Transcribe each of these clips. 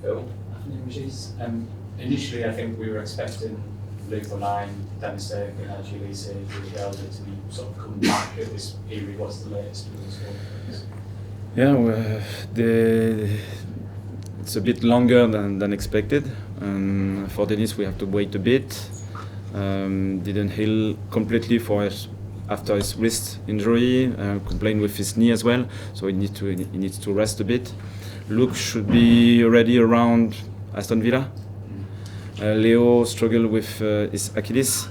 Phil, afternoon, Regis. Initially, I think we were expecting Luke O'Nien, Dennis David, and Angie Lise, Julie Elder to be sort of coming back at this period. What's the latest with the squad? Yeah, well, it's a bit longer than expected. For Dennis, we have to wait a bit. Didn't heal completely after his wrist injury. Complained with his knee as well, so he needs to rest a bit. Luke should be ready around Aston Villa. Leo struggled with his Achilles,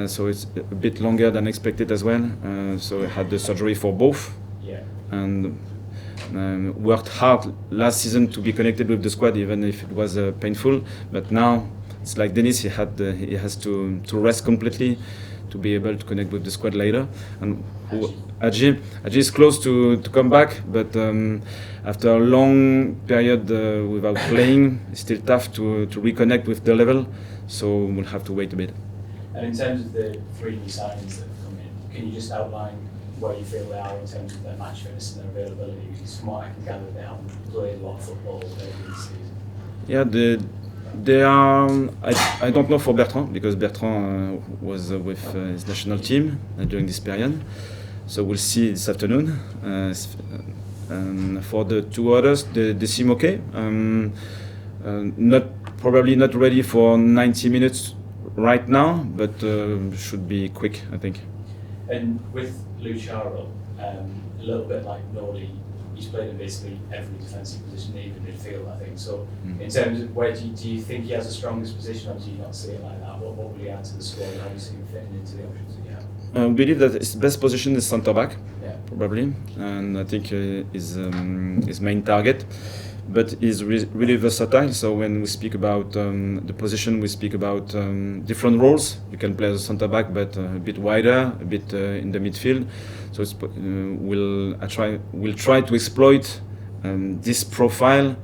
so it's a bit longer than expected as well. So he had the surgery for both, and worked hard last season to be connected with the squad, even if it was painful. But now it's like Dennis; he has to rest completely to be able to connect with the squad later. And Aji is close to come back, but after a long period without playing, it's still tough to reconnect with the level. So we'll have to wait a bit. And in terms of the 3 new signings that have come in, can you just outline where you feel they are in terms of their match fitness and their availability? Because from what I can gather, they haven't played a lot of football early this season. Yeah, they are. I don't know for Bertrand, because Bertrand was with his national team during this period. So we'll see this afternoon. For the 2 others, they seem okay. Probably not ready for 90 minutes right now, but should be quick, I think. And with Luciano, a little bit like Nordi, he's played in basically every defensive position, even midfield, I think. So in terms of where do you think he has the strongest position, or do you not see it like that? What will he add to the squad? How do you see him fitting into the options that you have? I believe that his best position is centre back, probably, and I think his main target. But he's really versatile. So when we speak about the position, we speak about different roles. You can play as a centre back, but a bit wider, a bit in the midfield. So we'll try to exploit this profile,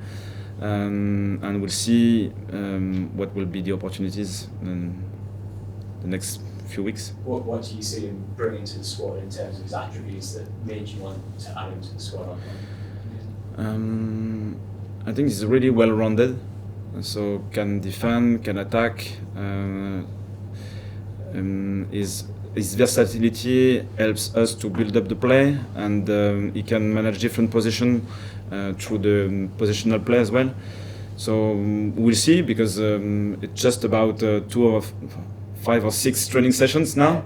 and we'll see what will be the opportunities in the next few weeks. What do you see him bringing to the squad in terms of his attributes that made you want to add him to the squad? I think he's really well-rounded, so can defend, can attack. His versatility helps us to build up the play, and he can manage different positions through the positional play as well. So we'll see, because it's just about 2 or 5 or 6 training sessions now,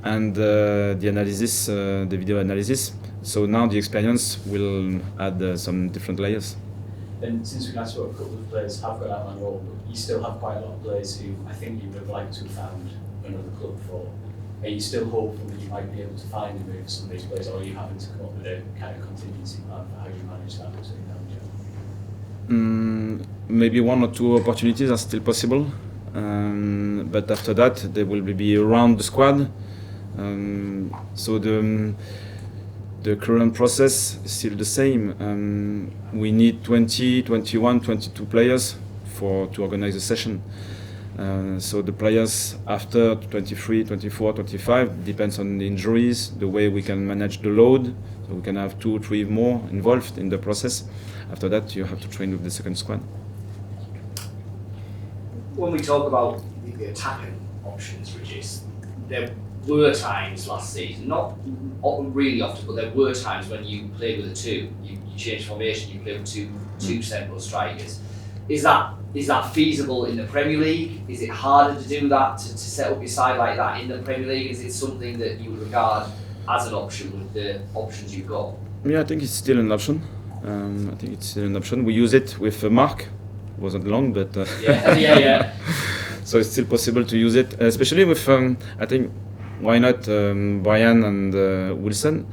and the analysis, the video analysis. So now the experience will add some different layers. And since we last spoke, a couple of players have got out on loan, but you still have quite a lot of players who I think you would have liked to have found another club for. Are you still hopeful that you might be able to find a move for some of these players, or are you having to come up with a kind of contingency plan for how you manage that between now and June? Maybe 1 or 2 opportunities are still possible, but after that they will be around the squad. So the current process is still the same. We need 20, 21, 22 players to organize a session. So the players after 23, 24, 25 depends on the injuries, the way we can manage the load. So we can have 2 or 3 more involved in the process. After that, you have to train with the second squad. When we talk about the attacking options, Regis, there were times last season, not really often, but there were times when you played with a 2. You changed formation, you played with two central strikers. Is that feasible in the Premier League? Is it harder to do that, to set up your side like that in the Premier League? Is it something that you would regard as an option with the options you've got? Yeah, I think it's still an option. We use it with Mark. It wasn't long, but yeah. So it's still possible to use it, especially with I think, why not Brian and Wilson?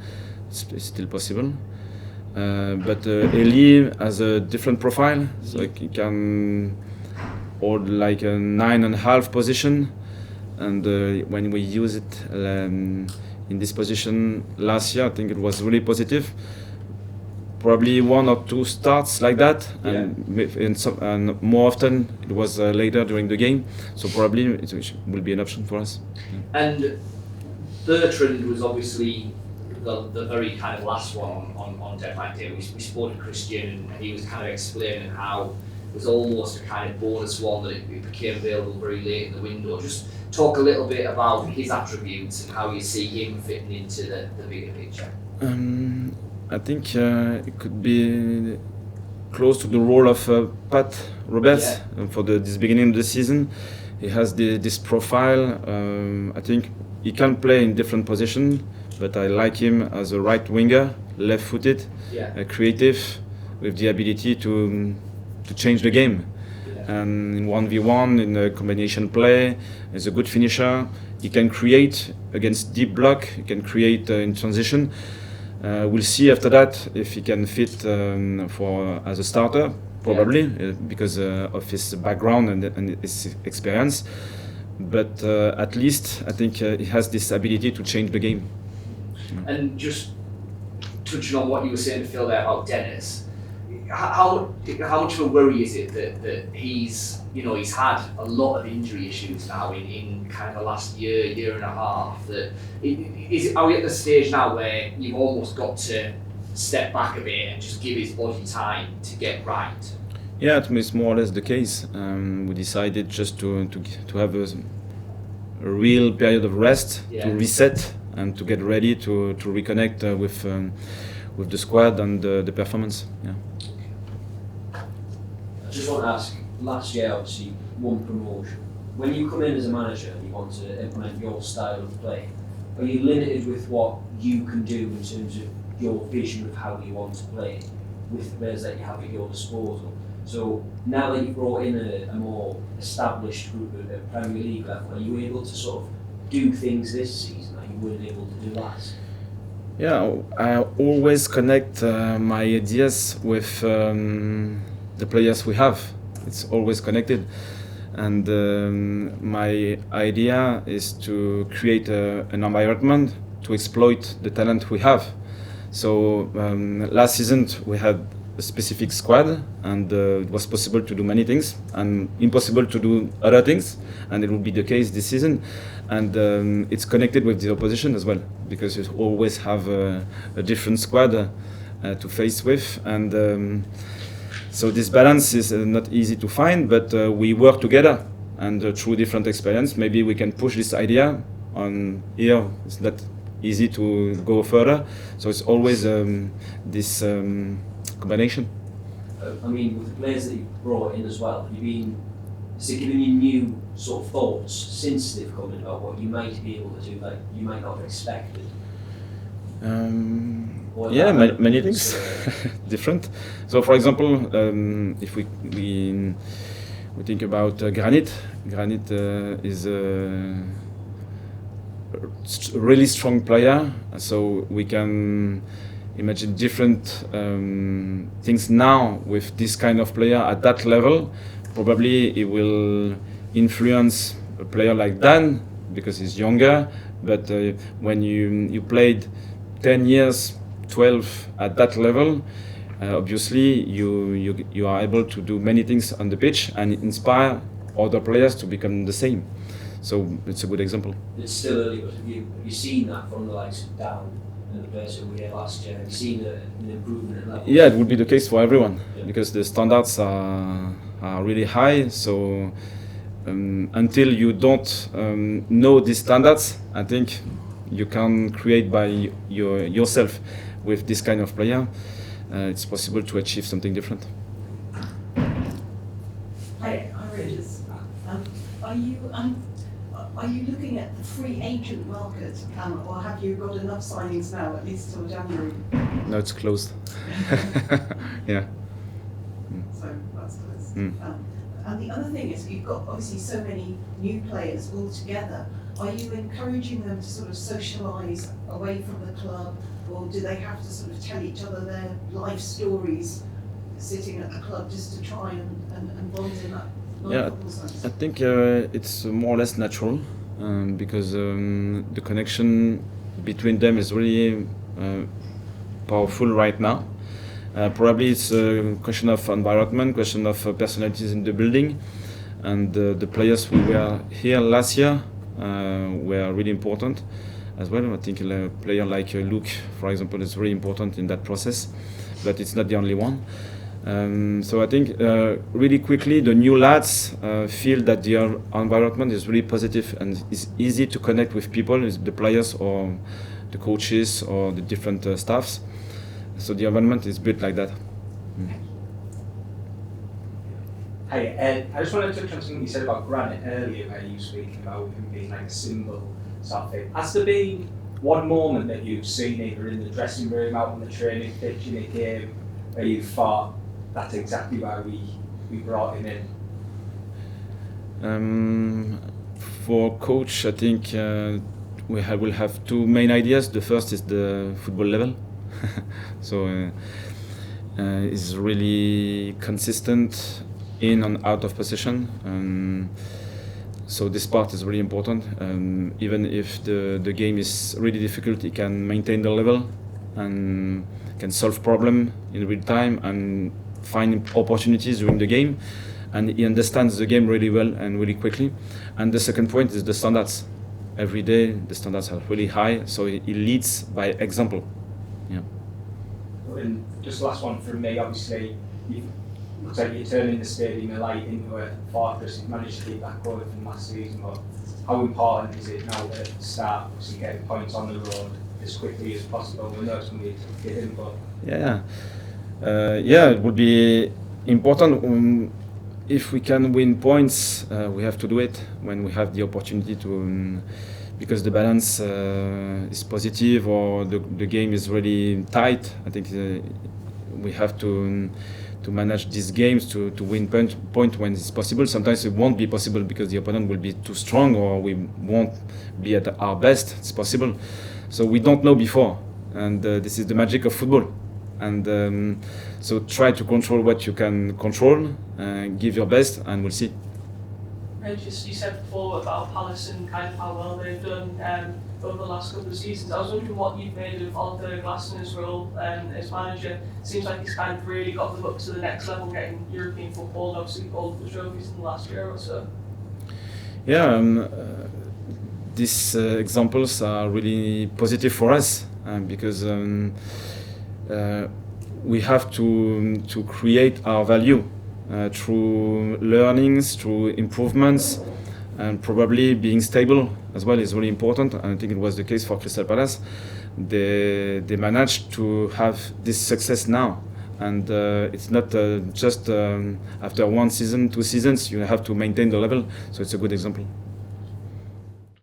It's still possible. But Eli has a different profile, so he can hold like a 9.5 position, and when we use it in this position last year, I think it was really positive. Probably 1 or 2 starts like that, and more often it was later during the game. So probably it will be an option for us. And Bertrand was obviously the very kind of last one on deadline day. We spoke to Christian, and he was kind of explaining how was almost a kind of bonus one that it became available very late in the window. Just talk a little bit about his attributes and how you see him fitting into the bigger picture. I think it could be close to the role of Pat Roberts for this beginning of the season. He has this profile. I think he can play in different positions, but I like him as a right winger, left-footed, creative, with the ability to change the game. And in 1v1, in a combination play, he's a good finisher. He can create against deep block. He can create in transition. We'll see after that if he can fit as a starter, probably because of his background and his experience. But at least I think he has this ability to change the game. And just touching on what you were saying to Phil there about Dennis, how much of a worry is it that he's had a lot of injury issues now in kind of the last year and a half? Are we at the stage now where you've almost got to step back a bit and just give his body time to get right? Yeah, it's more or less the case. We decided just to have a real period of rest, to reset and to get ready to reconnect with the squad and the performance. Yeah. I just want to ask, last year obviously won promotion. When you come in as a manager and you want to implement your style of play, are you limited with what you can do in terms of your vision of how you want to play with the players that you have at your disposal? So now that you've brought in a more established group at Premier League level, are you able to sort of do things this season that you weren't able to do last? Yeah, I always connect my ideas with the players we have. It's always connected, and my idea is to create an environment to exploit the talent we have. So last season we had a specific squad, and it was possible to do many things and impossible to do other things, and it will be the case this season. And it's connected with the opposition as well, because you always have a different squad to face with, and so this balance is not easy to find, but we work together, and through different experience maybe we can push this idea on here. It's not easy to go further, so it's always this combination. I mean, with the players that you've brought in as well, has it given you new sort of thoughts since they've come in about what you might be able to do that you might not have expected? Yeah, many things different. So, for example, if we think about Granit is a really strong player. So we can imagine different things now with this kind of player at that level. Probably it will influence a player like Dan because he's younger. But when you played 10 years, 12 at that level, obviously you are able to do many things on the pitch and inspire other players to become the same. So it's a good example. It's still early, but have you seen that from the likes of Dan and the players who were here last year? Have you seen an improvement in levels? Yeah, it would be the case for everyone, because the standards are really high. So until you don't know these standards, I think you can create by yourself with this kind of player. It's possible to achieve something different. Hi, Regis. Are you looking at the free agent market, or have you got enough signings now, at least till January? No, it's closed. Yeah. So that's closed. And the other thing is, you've got obviously so many new players all together. Are you encouraging them to sort of socialise away from the club, or do they have to sort of tell each other their life stories sitting at the club just to try and bond in that? Yeah, I think it's more or less natural because the connection between them is really powerful right now. Probably it's a question of environment, question of personalities in the building, and the players who were here last year were really important as well. I think a player like Luke, for example, is really important in that process, but it's not the only one. So I think really quickly the new lads feel that the environment is really positive and it's easy to connect with people, the players or the coaches or the different staffs. So the environment is built like that. Hey, I just wanted to touch on something you said about Granit earlier, where you were speaking about him being like a symbol sort of thing. Has there been one moment that you've seen either in the dressing room, out on the training pitch, in a game, where you thought that's exactly why we brought him in? For coach, I think will have two main ideas. The first is the football level. So is really consistent in and out of possession. So this part is really important. Even if the game is really difficult, he can maintain the level and can solve problem in real time and find opportunities during the game. And he understands the game really well and really quickly. And the second point is the standards. Every day the standards are really high, so he leads by example. Yeah. And just last one from me, obviously, looks like you're turning the Stadium Light into a fortress. You've managed to keep that going from last season, but how important is it now to start obviously getting points on the road as quickly as possible? We know it's going to be hidden, but yeah, it would be important. If we can win points, we have to do it when we have the opportunity to, because the balance is positive or the game is really tight. I think we have to manage these games to win point when it's possible. Sometimes it won't be possible because the opponent will be too strong or we won't be at our best. It's possible. So we don't know before, and this is the magic of football. And so try to control what you can control, give your best, and we'll see. And just you said before about Palace and kind of how well they've done over the last couple of seasons. I was wondering what you've made of Oliver Glasner's role as manager. It seems like he's kind of really got them up to the next level, getting European football and obviously all the trophies in the last year or so. Yeah, these examples are really positive for us because we have to create our value through learnings, through improvements, and probably being stable as well is really important. And I think it was the case for Crystal Palace. They managed to have this success now, and it's not just after one season, 2 seasons. You have to maintain the level. So it's a good example.